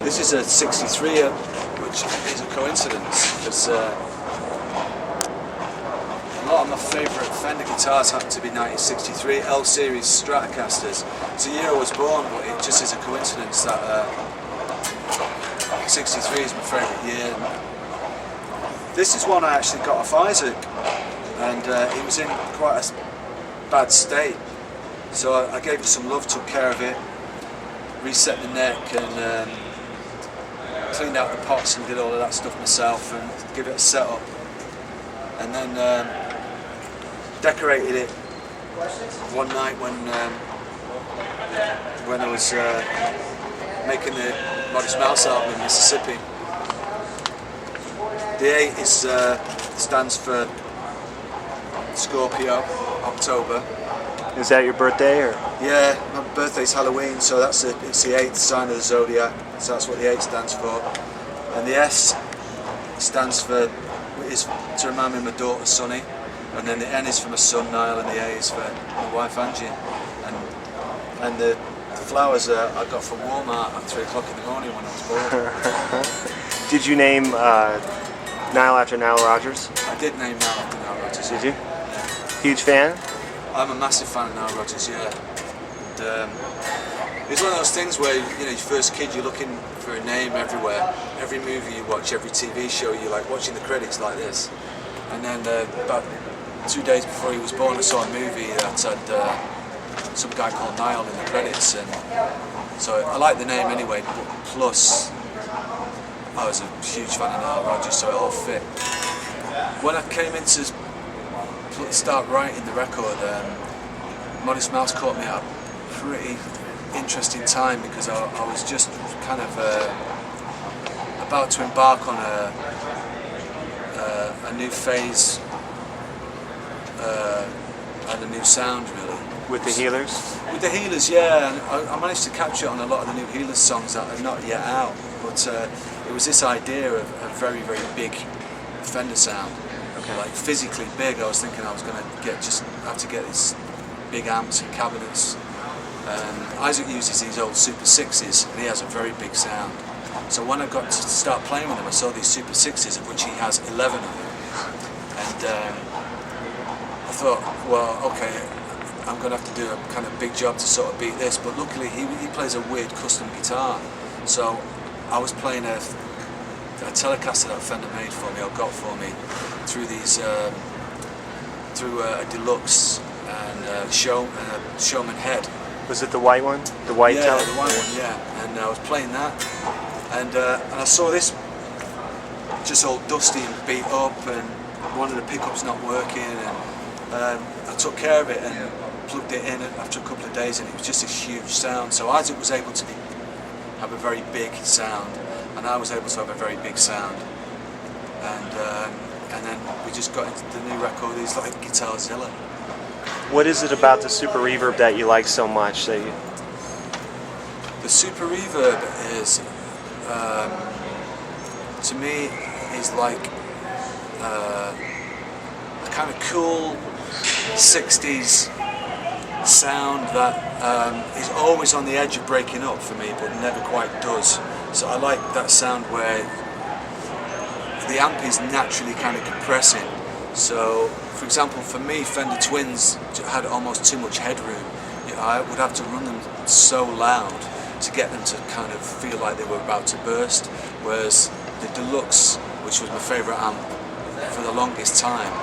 This is a 63, which is a coincidence, because a lot of my favourite Fender guitars happen to be 1963 L Series Stratocasters. It's the year I was born, but it just is a coincidence that 63 is my favourite year. This is one I actually got off Isaac, and it was in quite a bad state. So I gave it some love, took care of it, reset the neck, and cleaned out the pots and did all of that stuff myself, and give it a setup. And then decorated it one night when I was making the Modest Mouse album in Mississippi. The 8 stands for Scorpio, October. Is that your birthday, or? Yeah, my birthday's Halloween, so it's the 8th sign of the zodiac, so that's what the 8 stands for. And the S stands for, is to remind me of my daughter Sunny, and then the N is for my son Niall, and the A is for my wife Angie. And the flowers I got from Walmart at 3 o'clock in the morning when I was bored. Did you name Niall after Nile Rodgers? I did name Niall after Nile Rodgers. Did you? Huge fan? I'm a massive fan of Nile Rodgers, yeah. And, it's one of those things where, you know, you're first kid, you're looking for a name everywhere. Every movie you watch, every TV show, you're like watching the credits like this. And then about 2 days before he was born, I saw a movie that had some guy called Niall in the credits, and so I like the name anyway. But plus, I was a huge fan of Nile Rodgers, so it all fit. When I came in to start writing the record, Modest Mouse caught me at a pretty interesting time, because I was just kind of about to embark on a new phase and a new sound, really. With the Healers? With the Healers, yeah. And I managed to capture it on a lot of the new Healers songs that are not yet out, but it was this idea of a very, very big Fender sound. Okay. Like physically big. I was thinking I was going to have to get these big amps and cabinets. Isaac uses these old Super 6s, and he has a very big sound. So when I got to start playing with him, I saw these Super 6s, of which he has 11 of them. And I thought, well, okay, I'm going to have to do a kind of big job to sort of beat this. But luckily, he plays a weird custom guitar. So I was playing a Telecaster that Fender made for me, or got for me, through these through a deluxe and Showman head. Was it the white one? The white Yeah, Telecaster? the white one, yeah. And I was playing that, and I saw this just all dusty and beat up, and one of the pickups not working, and I took care of it and plugged it in after a couple of days, and it was just a huge sound. So Isaac was able to have a very big sound, and I was able to have a very big sound, and then we just got into the new record. It's like Guitarzilla. What is it about the Super Reverb that you like so much? That you... The Super Reverb is, to me, is like a kind of cool 60s sound that is always on the edge of breaking up for me, but never quite does. So I like that sound where the amp is naturally kind of compressing. So, for example, for me, Fender Twins had almost too much headroom. You know, I would have to run them so loud to get them to kind of feel like they were about to burst. Whereas the Deluxe, which was my favourite amp for the longest time,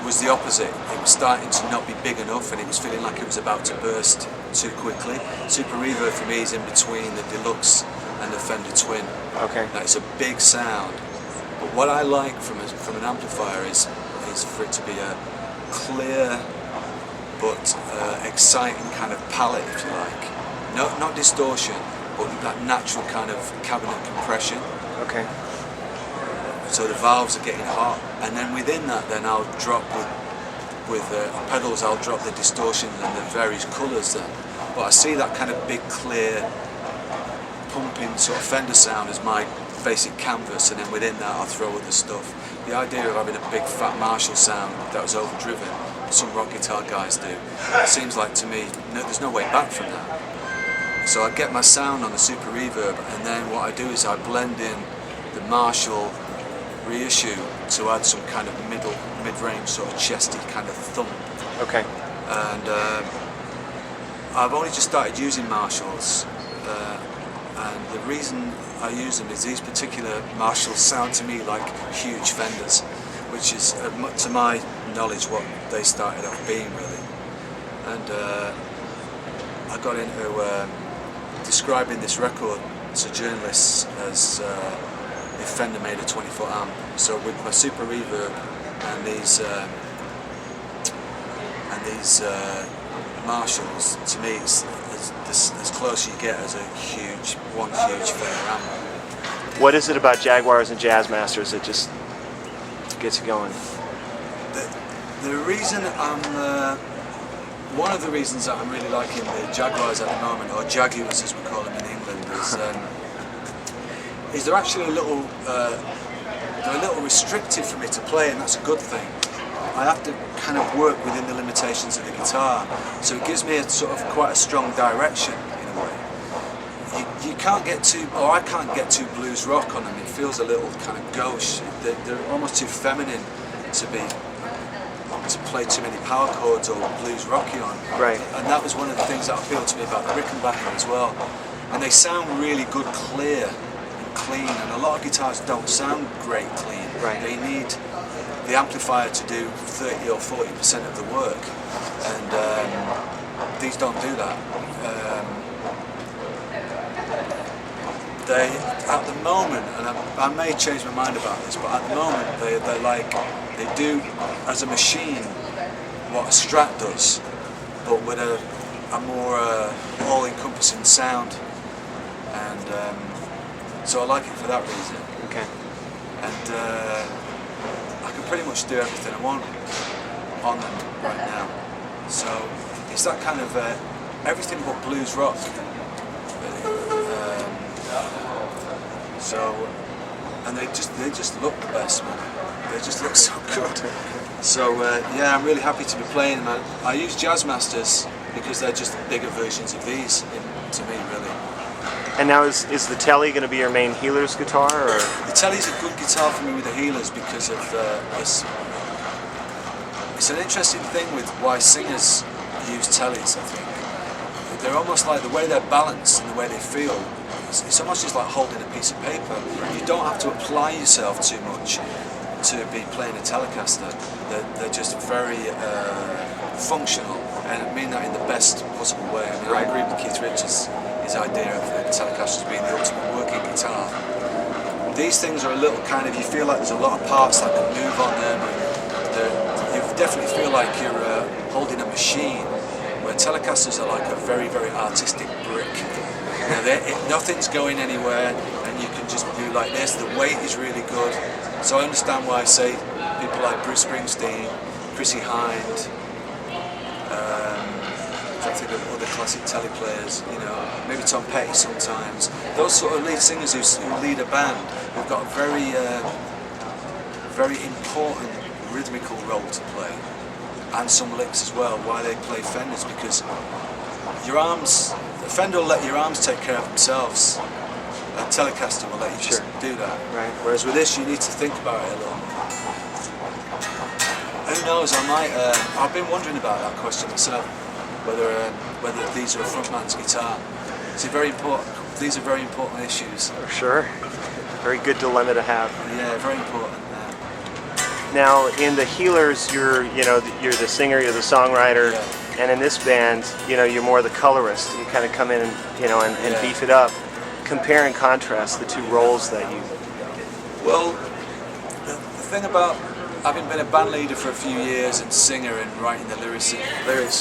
was the opposite. It was starting to not be big enough, and it was feeling like it was about to burst too quickly. Super Reverb for me is in between the Deluxe and the Fender Twin. Okay. Now, it's a big sound, but what I like from an amplifier is for it to be a clear but exciting kind of palette, if you like. Not distortion, but that natural kind of cabinet compression. Okay. So the valves are getting hot, and then within that, then I'll drop with pedals. I'll drop the distortions and the various colours then. But I see that kind of big, clear, pumping sort of Fender sound as my basic canvas, and then within that I'll throw other stuff. The idea of having a big fat Marshall sound that was overdriven, some rock guitar guys do, it seems like to me there's no way back from that. So I get my sound on the Super Reverb, and then what I do is I blend in the Marshall reissue to add some kind of mid-range sort of chesty kind of thump. Okay. And I've only just started using Marshalls, and the reason I use them is these particular Marshalls sound to me like huge Fenders, which is, to my knowledge, what they started off being really. And I got into describing this record to journalists as if Fender made a 20-foot amp. So with my Super Reverb and these Marshalls, to me it's as close you get as one huge Fender amp. What is it about Jaguars and Jazzmasters that just gets you going? The reason one of the reasons that I'm really liking the Jaguars at the moment, or Jaguars as we call them in England, is they're actually a little restrictive for me to play, and that's a good thing. I have to kind of work within the limitations of the guitar, so it gives me a sort of quite a strong direction in a way. You can't get too, or I can't get too blues rock on them. It feels a little kind of gauche. They're almost too feminine to play too many power chords or blues rocky on. Right. And that was one of the things that appealed to me about the Rickenbacker as well. And they sound really good, clear and clean. And a lot of guitars don't sound great clean. Right. They need the amplifier to do 30 or 40% of the work, and these don't do that. They, at the moment, and I may change my mind about this, but at the moment they do as a machine what a Strat does, but with a more all-encompassing sound, and so I like it for that reason. Okay. And I can pretty much do everything I want on them right now. So it's that kind of everything but blues rock. And they just look the best, man. They just look so good. So yeah, I'm really happy to be playing them. I use Jazzmasters because they're just bigger versions of these to me, really. And now is the Tele going to be your main Healers guitar, or? The Tele's a good guitar for me with the Healers because of it's an interesting thing with why singers use Teles, I think. They're almost like the way they're balanced and the way they feel. It's almost just like holding a piece of paper. You don't have to apply yourself too much to be playing a Telecaster. They're just very functional, and I mean that in the best possible way. I mean, I agree with Keith Richards' his idea of the Telecaster as being the ultimate working guitar. These things are a little kind of, you feel like there's a lot of parts that can move on them, and you definitely feel like you're holding a machine, where Telecasters are like a very, very artistic brick. You know, nothing's going anywhere, and you can just do like this. The weight is really good. So I understand why I say people like Bruce Springsteen, Chrissy Hind, I think of other classic Tele players, you know, maybe Tom Petty sometimes. Those sort of lead singers who lead a band, who've got a very, very important rhythmical role to play, and some licks as well. Why they play Fenders, because your arms, the Fender will let your arms take care of themselves. A Telecaster will let you just do that. Right. Whereas with this, you need to think about it a little. Who knows? I've been wondering about that question myself. Whether these are a frontman's guitar. It's very important. These are very important issues. For sure. Very good dilemma to have. Yeah, very important. Now, in the Healers, you're the singer, you're the songwriter, and in this band, you're more the colorist. You kind of come in and beef it up. Compare and contrast the two roles that you. Well, the thing about having been a band leader for a few years and singer and writing the lyrics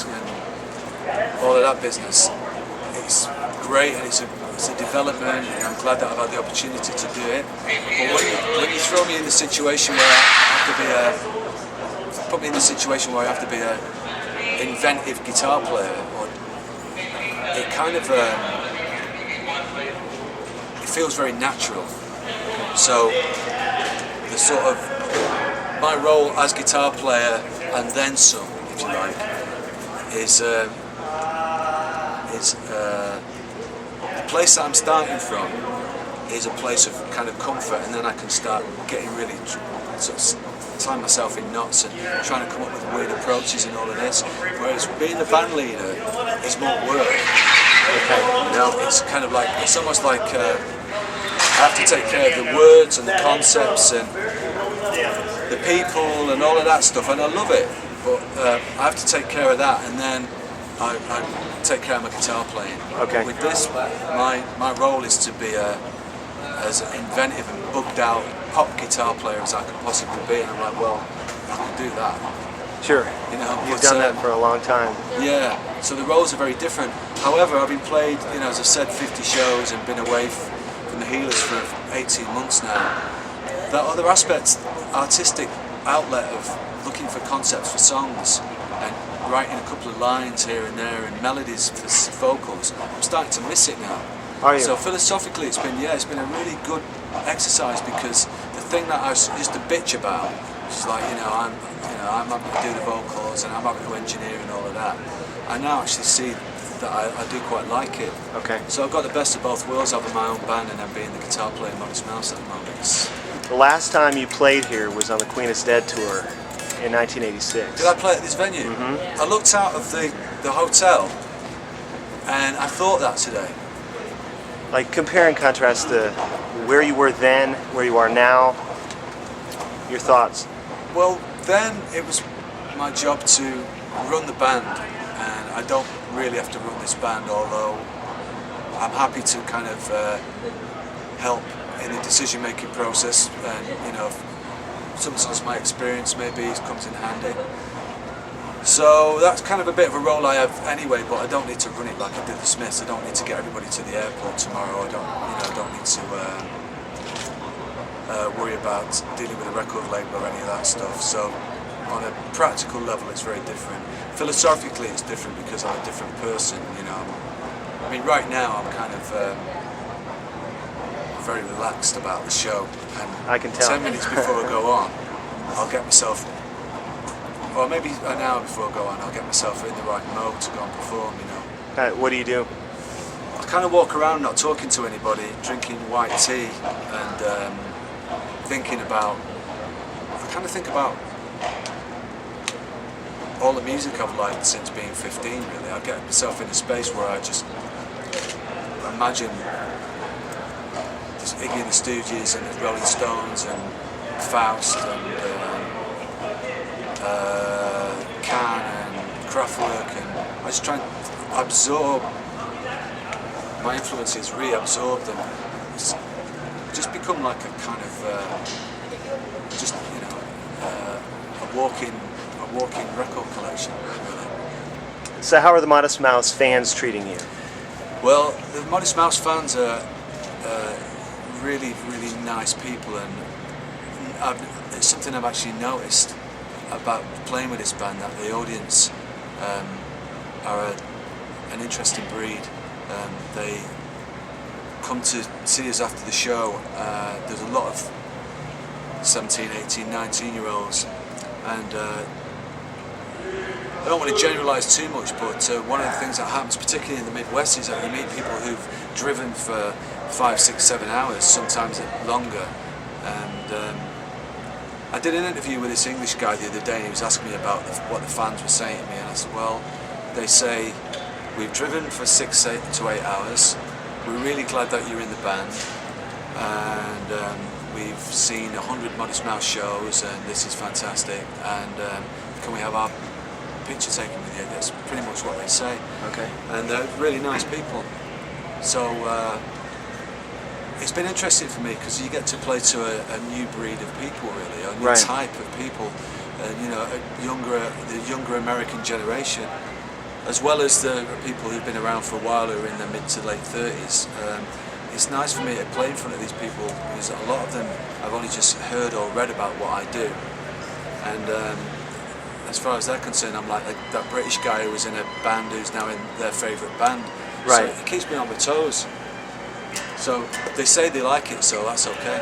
and all of that business, it's great, and it's a development, and I'm glad that I've had the opportunity to do it. But when you throw me in the situation where I have to be a inventive guitar player, it kind of it feels very natural. So the sort of my role as guitar player and then some, if you like, is place that I'm starting from is a place of kind of comfort, and then I can start getting really sort of tying myself in knots and trying to come up with weird approaches and all of this. Whereas being the band leader is more work. Okay. You know, it's kind of like, it's almost like I have to take care of the words and the concepts and the people and all of that stuff, and I love it. But I have to take care of that, and then I take care of my guitar playing. Okay. With this, my role is to be as inventive and bugged out pop guitar player as I can possibly be, and I'm like, well, I can do that. Sure. You know, you've done that for a long time. Yeah. So the roles are very different. However, I've been played, you know, as I said, 50 shows and been away from the Healers for 18 months now. That other aspect, artistic outlet of looking for concepts for songs and writing a couple of lines here and there and melodies for vocals, I'm starting to miss it now. Are you? So philosophically, it's been a really good exercise, because the thing that I used to bitch about, which is like, I'm happy to do the vocals and I'm happy to engineer and all of that, I now actually see that I do quite like it. Okay. So I've got the best of both worlds, having my own band and then being the guitar player Modest Mouse at the moment. The last time you played here was on the Queen is Dead tour in 1986. Did I play at this venue? Mm-hmm. I looked out of the hotel and I thought that today. Like, compare and contrast where you were then, where you are now, your thoughts. Well, then it was my job to run the band, and I don't really have to run this band, although I'm happy to kind of help in the decision-making process, and sometimes my experience maybe comes in handy. So that's kind of a bit of a role I have anyway, but I don't need to run it like I did the Smiths. I don't need to get everybody to the airport tomorrow. I don't need to worry about dealing with a record label or any of that stuff. So on a practical level, it's very different. Philosophically, it's different because I'm a different person. I mean, right now I'm kind of very relaxed about the show, and I can tell. 10 minutes before I go on, I'll get myself. Or maybe an hour before I go on, I'll get myself in the right mode to go and perform, What do you do? I kind of walk around not talking to anybody, drinking white tea and thinking about, all the music I've liked since being 15, really. I get myself in a space where I just imagine just Iggy and the Stooges and the Rolling Stones and Faust and Can and Kraftwerk, and I just try and absorb my influences, reabsorb them, just become like a kind of a walking record collection, really. So how are the Modest Mouse fans treating you? Well, the Modest Mouse fans are really, really nice people, and it's something I've actually noticed about playing with this band, that the audience are an interesting breed. They come to see us after the show. There's a lot of 17, 18, 19-year-olds, and I don't want to generalise too much, but one of the things that happens, particularly in the Midwest, is that you meet people who've driven for 5, 6, 7 hours, sometimes longer, and I did an interview with this English guy the other day, and he was asking me about what the fans were saying to me, and I said, well, they say, we've driven for 6 to 8 hours, we're really glad that you're in the band, and we've seen 100 Modest Mouse shows, and this is fantastic, and can we have our picture taken with you? That's pretty much what they say. Okay. And they're really nice people. So it's been interesting for me, because you get to play to a new breed of people, really, a new type of people, the younger American generation, as well as the people who've been around for a while, who are in their mid to late 30s. It's nice for me to play in front of these people, because a lot of them I've only just heard or read about what I do, and as far as they're concerned, I'm like that British guy who was in a band who's now in their favourite band. Right. So it keeps me on my toes. So they say they like it, so that's okay.